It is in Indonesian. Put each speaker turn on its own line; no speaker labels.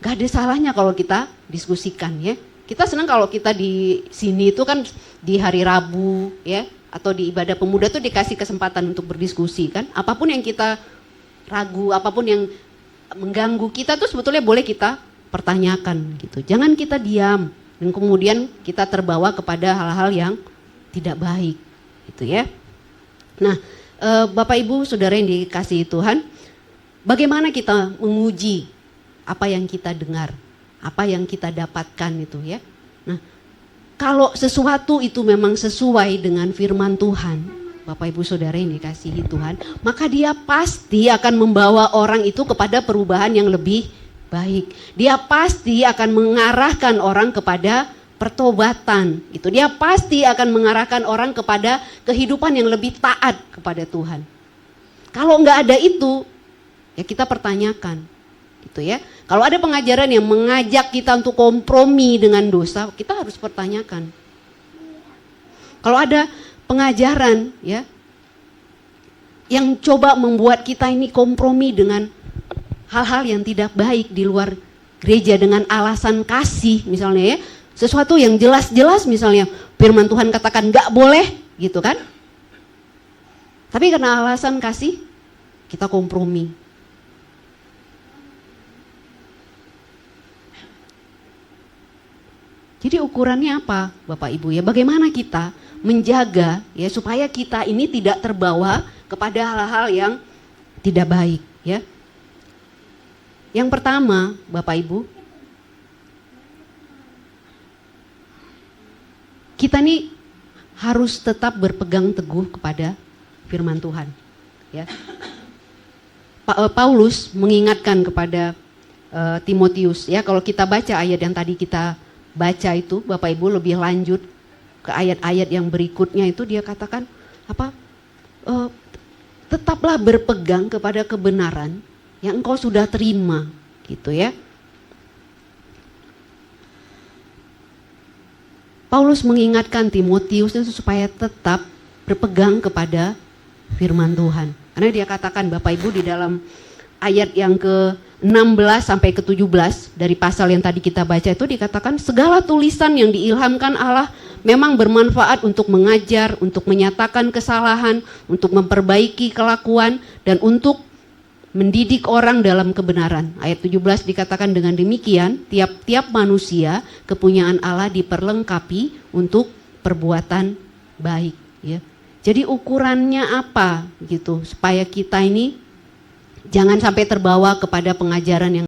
Gak ada salahnya kalau kita diskusikan ya. Kita senang kalau kita di sini itu kan di hari Rabu ya, atau di ibadah pemuda tuh dikasih kesempatan untuk berdiskusi kan. Apapun yang kita ragu, apapun yang mengganggu kita tuh sebetulnya boleh kita pertanyakan gitu. Jangan kita diam dan kemudian kita terbawa kepada hal-hal yang tidak baik gitu ya. Nah, Bapak Ibu Saudara yang dikasihi Tuhan, bagaimana kita menguji apa yang kita dengar, apa yang kita dapatkan itu ya. Nah, kalau sesuatu itu memang sesuai dengan firman Tuhan, Bapak Ibu Saudara yang dikasihi Tuhan, maka dia pasti akan membawa orang itu kepada perubahan yang lebih baik. Dia pasti akan mengarahkan orang kepada pertobatan gitu. Dia pasti akan mengarahkan orang kepada kehidupan yang lebih taat kepada Tuhan. Kalau nggak ada itu, ya kita pertanyakan gitu ya. Kalau ada pengajaran yang mengajak kita untuk kompromi dengan dosa, kita harus pertanyakan. Kalau ada pengajaran ya yang coba membuat kita ini kompromi dengan hal-hal yang tidak baik di luar gereja dengan alasan kasih misalnya ya, sesuatu yang jelas-jelas misalnya firman Tuhan katakan nggak boleh gitu kan, tapi karena alasan kasih kita kompromi. Jadi ukurannya apa Bapak Ibu ya, bagaimana kita menjaga ya supaya kita ini tidak terbawa kepada hal-hal yang tidak baik ya. Yang pertama Bapak Ibu, kita nih harus tetap berpegang teguh kepada firman Tuhan ya. Paulus mengingatkan kepada Timotius ya, kalau kita baca ayat yang tadi kita baca itu Bapak Ibu lebih lanjut ke ayat-ayat yang berikutnya itu dia katakan apa? Tetaplah berpegang kepada kebenaran yang engkau sudah terima gitu ya. Paulus mengingatkan Timotius itu supaya tetap berpegang kepada firman Tuhan. Karena dia katakan Bapak Ibu di dalam ayat yang ke-16 sampai ke-17 dari pasal yang tadi kita baca itu dikatakan segala tulisan yang diilhamkan Allah memang bermanfaat untuk mengajar, untuk menyatakan kesalahan, untuk memperbaiki kelakuan dan untuk mendidik orang dalam kebenaran. Ayat 17 dikatakan dengan demikian, tiap-tiap manusia kepunyaan Allah diperlengkapi untuk perbuatan baik ya. Jadi ukurannya apa gitu supaya kita ini jangan sampai terbawa kepada pengajaran yang